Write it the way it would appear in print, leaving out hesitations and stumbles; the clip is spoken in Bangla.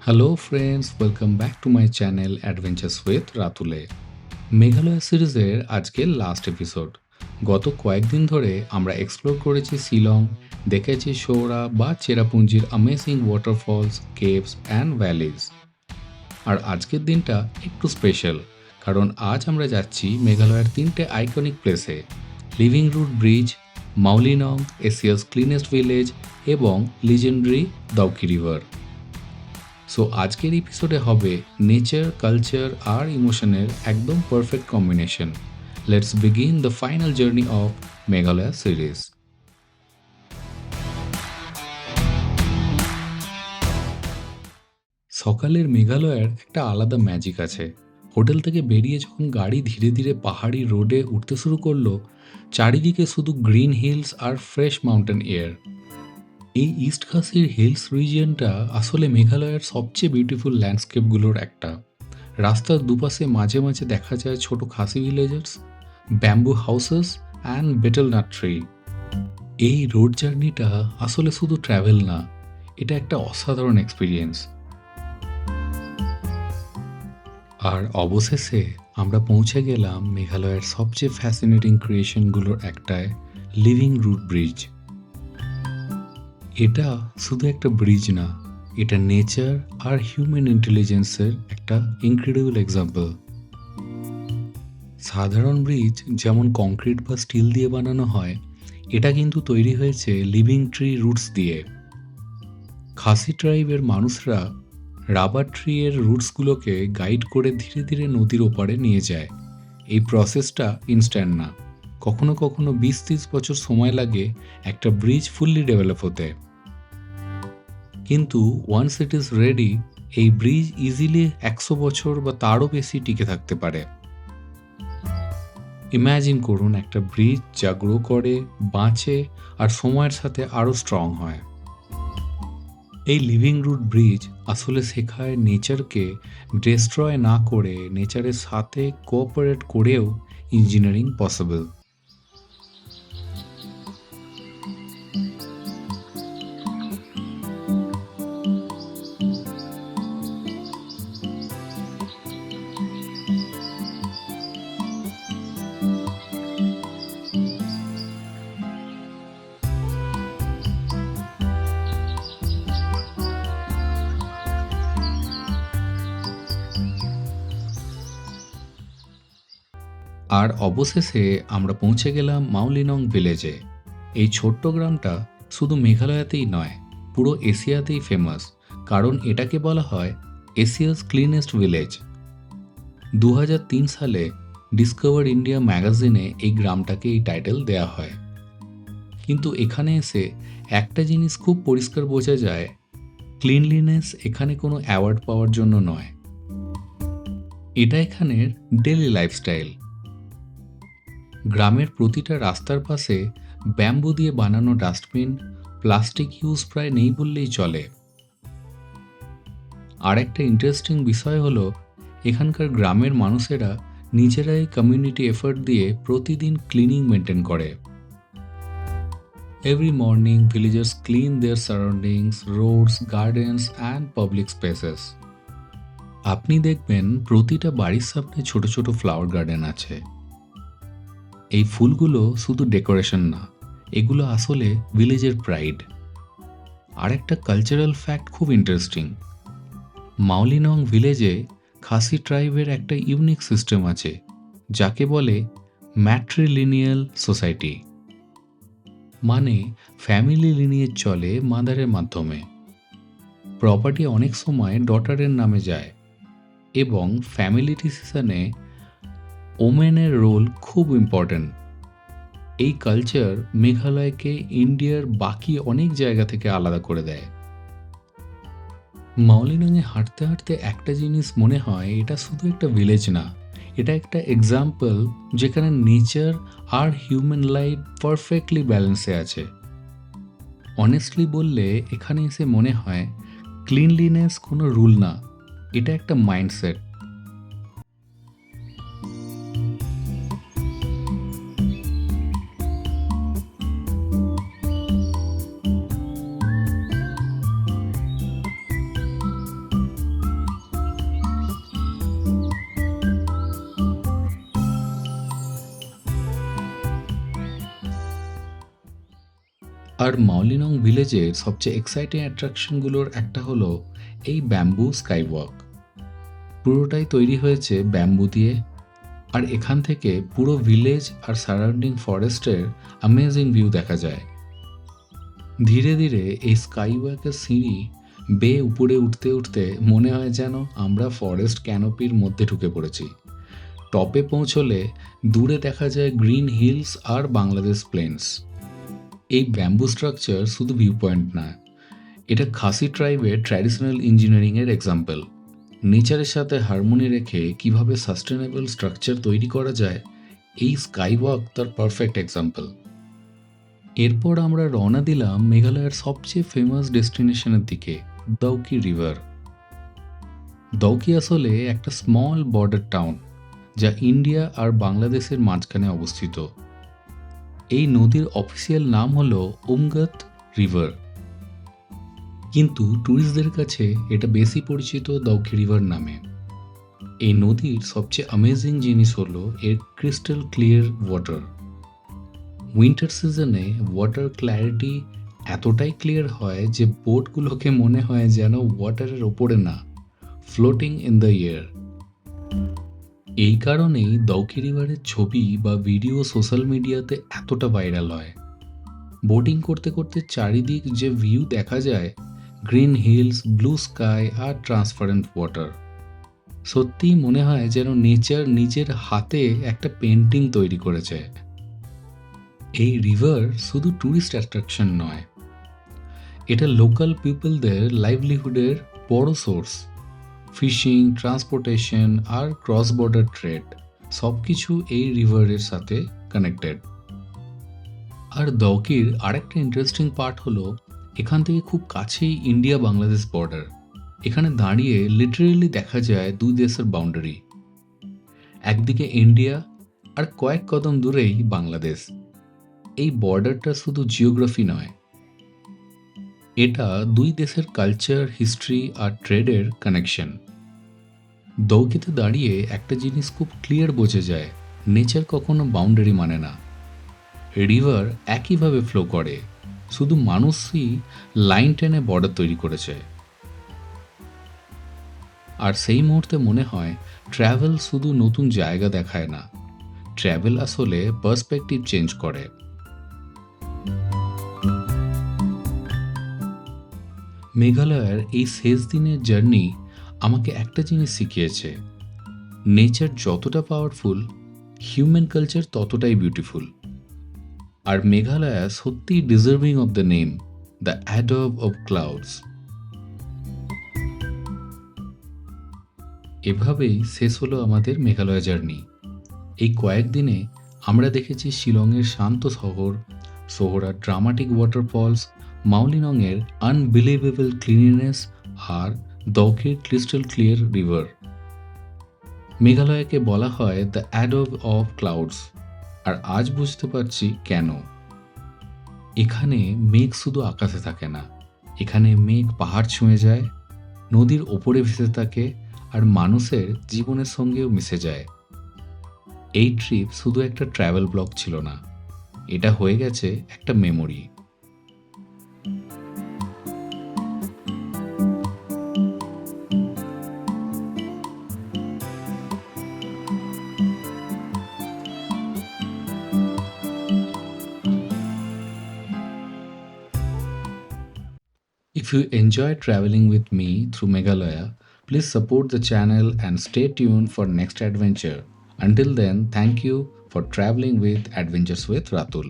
Hello friends, welcome back to my channel adventures with রাতুলে। মেঘালয় সিরিজের আজকে লাস্ট এপিসোড। গত কয়েকদিন ধরে আমরা এক্সপ্লোর করেছি শিলং, দেখেছি সৌরা বা চেরাপুঞ্জির amazing waterfalls, caves and valleys. আর আজকের দিনটা একটু স্পেশাল, কারণ আজ আমরা যাচ্ছি মেঘালয়ের তিনটে আইকনিক প্লেসে: living root bridge, Mawlynnong, Asia's cleanest village এবং লিজেন্ডারি দাউকি রিভার। সো আজকের এপিসোডে হবে নেচার, কালচার আর ইমোশনের একদম perfect combination. Let's begin the final journey of Meghalaya series. সকালের মেঘালয়ের একটা আলাদা ম্যাজিক আছে। হোটেল থেকে বেরিয়ে যখন গাড়ি ধীরে ধীরে পাহাড়ি রোডে উঠতে শুরু করলো, চারিদিকে শুধু গ্রিন হিলস আর ফ্রেশ মাউন্টেন এয়ার। এই ইস্ট খাসির হিলস রিজিয়নটা আসলে মেঘালয়ের সবচেয়ে বিউটিফুল ল্যান্ডস্কেপগুলোর একটা। রাস্তার দুপাশে মাঝে মাঝে দেখা যায় ছোট Khasi villagers, bamboo houses and betel nut tree. এই রোড জার্নিটা আসলে শুধু ট্রাভেল না, এটা একটা অসাধারণ এক্সপিরিয়েন্স। আর অবশেষে আমরা পৌঁছে গেলাম মেঘালয়ের সবচেয়ে ফ্যাসিনেটিং ক্রিয়েশনগুলোর একটায়, লিভিং রুট ব্রিজ। এটা শুধু একটা ব্রিজ না, এটা নেচার আর হিউম্যান ইন্টেলিজেন্সের একটা ইনক্রেডিবল এক্সাম্পল। সাধারণ ব্রিজ যেমন কংক্রিট বা স্টিল দিয়ে বানানো হয়, এটা কিন্তু তৈরি হয়েছে লিভিং ট্রি রুটস দিয়ে। খাসি ট্রাইবের মানুষরা রাবার ট্রি এর রুটসগুলোকে গাইড করে ধীরে ধীরে নদীর ওপারে নিয়ে যায়। এই প্রসেসটা ইনস্ট্যান্ট না, কখনো কখনো 20-30 বছর সময় লাগে একটা ব্রিজ ফুললি ডেভেলপ হতে। কিন্তু ওয়ান্স ইট ইজ রেডি, এই ব্রিজ ইজিলি 100 বছর বা তারও বেশি টিকে থাকতে পারে। ইম্যাজিন করুন একটা ব্রিজ যা গ্রো করে, বাঁচে আর সময়ের সাথে আরও স্ট্রং হয়। এই লিভিং রুট ব্রিজ আসলে শেখায় নেচারকে ডিস্ট্রয় না করে নেচারের সাথে কোঅপারেট করেও ইঞ্জিনিয়ারিং পসিবল। আর অবশেষে আমরা পৌঁছে গেলাম মাউলিনং ভিলেজে। এই ছোট্ট গ্রামটা শুধু মেঘালয়াতেই নয়, পুরো এশিয়াতেই ফেমাস, কারণ এটাকে বলা হয় এশিয়াস ক্লিনেস্ট ভিলেজ। 2003 সালে ডিসকভার ইন্ডিয়া ম্যাগাজিনে এই গ্রামটাকে এই টাইটেল দেয়া হয়। কিন্তু এখানে এসে একটা জিনিস খুব পরিষ্কার বোঝা যায়, ক্লিনলিনেস এখানে কোনো অ্যাওয়ার্ড পাওয়ার জন্য নয়, এটা এখানের ডেলি লাইফস্টাইল। গ্রামের প্রতিটা রাস্তার পাশে ব্যাম্বু দিয়ে বানানো ডাস্টবিন, প্লাস্টিক ইউজ প্রায় নেই বললেই চলে। আর একটা ইন্টারেস্টিং বিষয় হলো, এখানকার গ্রামের মানুষেরা নিজেরাই কমিউনিটি এফর্ট দিয়ে প্রতিদিন ক্লিনিং মেনটেন করে। Every morning villagers clean their surroundings, roads, gardens and public spaces. আপনি দেখবেন প্রতিটা বাড়ির সামনে ছোট ছোট ফ্লাওয়ার গার্ডেন আছে। এই ফুলগুলো শুধু ডেকোরেশন না, এগুলো আসলে ভিলেজের প্রাইড। আর একটা কালচারাল ফ্যাক্ট খুব ইন্টারেস্টিং, মাউলিনং ভিলেজে খাসি ট্রাইবের একটা ইউনিক সিস্টেম আছে, যাকে বলে ম্যাট্রিলিনিয়াল সোসাইটি। মানে ফ্যামিলি লিনিয়েজ চলে মাদারের মাধ্যমে। প্রপার্টি অনেক সময় ডটারের নামে যায় এবং ফ্যামিলি ডিসিশনে ওমেনের রোল খুব ইম্পর্ট্যান্ট। এই কালচার মেঘালয়কে ইন্ডিয়ার বাকি অনেক জায়গা থেকে আলাদা করে দেয়। মাউলিনংয়ে হাঁটতে হাঁটতে একটা জিনিস মনে হয়, এটা শুধু একটা ভিলেজ না, এটা একটা এক্সাম্পল যেখানে নেচার আর হিউম্যান লাইফ পারফেক্টলি ব্যালেন্সে আছে। অনেস্টলি বললে এখানে এসে মনে হয় ক্লিনলিনেস কোনো রুল না, এটা একটা মাইন্ডসেট। আর মাওলিনং ভিলেজের সবচেয়ে এক্সাইটিং অ্যাট্রাকশনগুলোর একটা হলো এই ব্যাম্বু স্কাইওয়াক। পুরোটাই তৈরি হয়েছে ব্যাম্বু দিয়ে, আর এখান থেকে পুরো ভিলেজ আর সারাউন্ডিং ফরেস্টের অ্যামেজিং ভিউ দেখা যায়। ধীরে ধীরে এই স্কাইওয়াকের সিঁড়ি বেয়ে উপরে উঠতে উঠতে মনে হয় যেন আমরা ফরেস্ট ক্যানোপির মধ্যে ঢুকে পড়েছি। টপে পৌঁছলে দূরে দেখা যায় গ্রিন হিলস আর বাংলাদেশ প্লেন্স। এই ব্যাম্বু স্ট্রাকচার শুধু ভিউ পয়েন্ট না, এটা খাসি ট্রাইবের ট্র্যাডিশনাল ইঞ্জিনিয়ারিংয়ের এক্সাম্পল। নেচারের সাথে হারমোনি রেখে কিভাবে সাস্টেনেবল স্ট্রাকচার তৈরি করা যায়, এই স্কাইওয়াক তার পারফেক্ট এক্সাম্পল। এরপর আমরা রওনা দিলাম মেঘালয়ের সবচেয়ে ফেমাস ডেস্টিনেশনের দিকে, দাউকি রিভার। দাউকি আসলে একটা স্মল বর্ডার টাউন, যা ইন্ডিয়া আর বাংলাদেশের মাঝখানে অবস্থিত। এই নদীর অফিসিয়াল নাম হলো উমগত রিভার, কিন্তু ট্যুরিস্টদের কাছে এটা বেশি পরিচিত দাউকি রিভার নামে। এই নদীর সবচেয়ে অ্যামেজিং জিনিস হলো এর ক্রিস্টাল ক্লিয়ার ওয়াটার। উইন্টার সিজনে ওয়াটার ক্ল্যারিটি এতটাই ক্লিয়ার হয় যে বোটগুলোকে মনে হয় যেন ওয়াটারের ওপরে না, ফ্লোটিং ইন দ্য এয়ার। এই কারণেই দাউকি রিভারের ছবি বা ভিডিও সোশ্যাল মিডিয়াতে এতটা ভাইরাল হয়। বোটিং করতে করতে চারিদিক যে ভিউ দেখা যায়, গ্রিন হিলস, ব্লু স্কাই আর ট্রান্সপারেন্ট ওয়াটার, সত্যিই মনে হয় যেন নেচার নিজের হাতে একটা পেন্টিং তৈরি করেছে। এই রিভার শুধু ট্যুরিস্ট অ্যাট্রাকশন নয়, এটা লোকাল পিপলদের লাইভলিহুডের বড় সোর্স। ফিশিং, ট্রান্সপোর্টেশন আর ক্রস বর্ডার ট্রেড সব কিছু এই রিভারের সাথে কানেক্টেড। আর দাউকির আরেকটা ইন্টারেস্টিং পার্ট হলো এখান থেকে খুব কাছেই ইন্ডিয়া বাংলাদেশ বর্ডার। এখানে দাঁড়িয়ে লিটারেলি দেখা যায় দুই দেশের বাউন্ডারি। একদিকে ইন্ডিয়া আর কয়েক কদম দূরেই বাংলাদেশ। এই বর্ডারটা শুধু জিওগ্রাফি নয়, এটা দুই দেশের কালচার, হিস্ট্রি আর ট্রেডের কানেকশন। দাউকিতে দাঁড়িয়ে একটা জিনিস খুব ক্লিয়ার বোঝা যায়, নেচার কখনো বাউন্ডারি মানে না। রিভার একইভাবে ফ্লো করে, শুধু মানুষই লাইন টেনে বর্ডার তৈরি করেছে। আর সেই মুহূর্তে মনে হয় ট্র্যাভেল শুধু নতুন জায়গা দেখায় না, ট্র্যাভেল আসলে পার্সপেক্টিভ চেঞ্জ করে। মেঘালয়ের এই শেষ দিনের জার্নি আমাকে একটা জিনিস শিখিয়েছে, নেচার যতটা পাওয়ারফুল, হিউম্যান কালচার ততটাই বিউটিফুল। আর মেঘালয় সত্যিই deserving of the name, the Adobe of clouds. এভাবেই শেষ হলো আমাদের মেঘালয় জার্নি। এই কয়েকদিনে আমরা দেখেছি শিলংয়ের শান্ত শহর, সোহরার ড্রামাটিক ওয়াটারফলস, মাওলিনংয়ের আনবিলিভেবল ক্লিনিনেস আর দাউকির ক্রিস্টাল ক্লিয়ার রিভার। মেঘালয়কে বলা হয় দ্য অ্যাডব অফ ক্লাউডস, আর আজ বুঝতে পারছি কেন। এখানে মেঘ শুধু আকাশে থাকে না, এখানে মেঘ পাহাড় ছুঁয়ে যায়, নদীর ওপরে ভেসে থাকে আর মানুষের জীবনের সঙ্গেও মিশে যায়। এই ট্রিপ শুধু একটা ট্রাভেল ব্লগ ছিল না, এটা হয়ে গেছে একটা memory. If you enjoy traveling with me through Meghalaya, please support the channel and stay tuned for next adventure. Until then, thank you for traveling with Adventures with Ratul.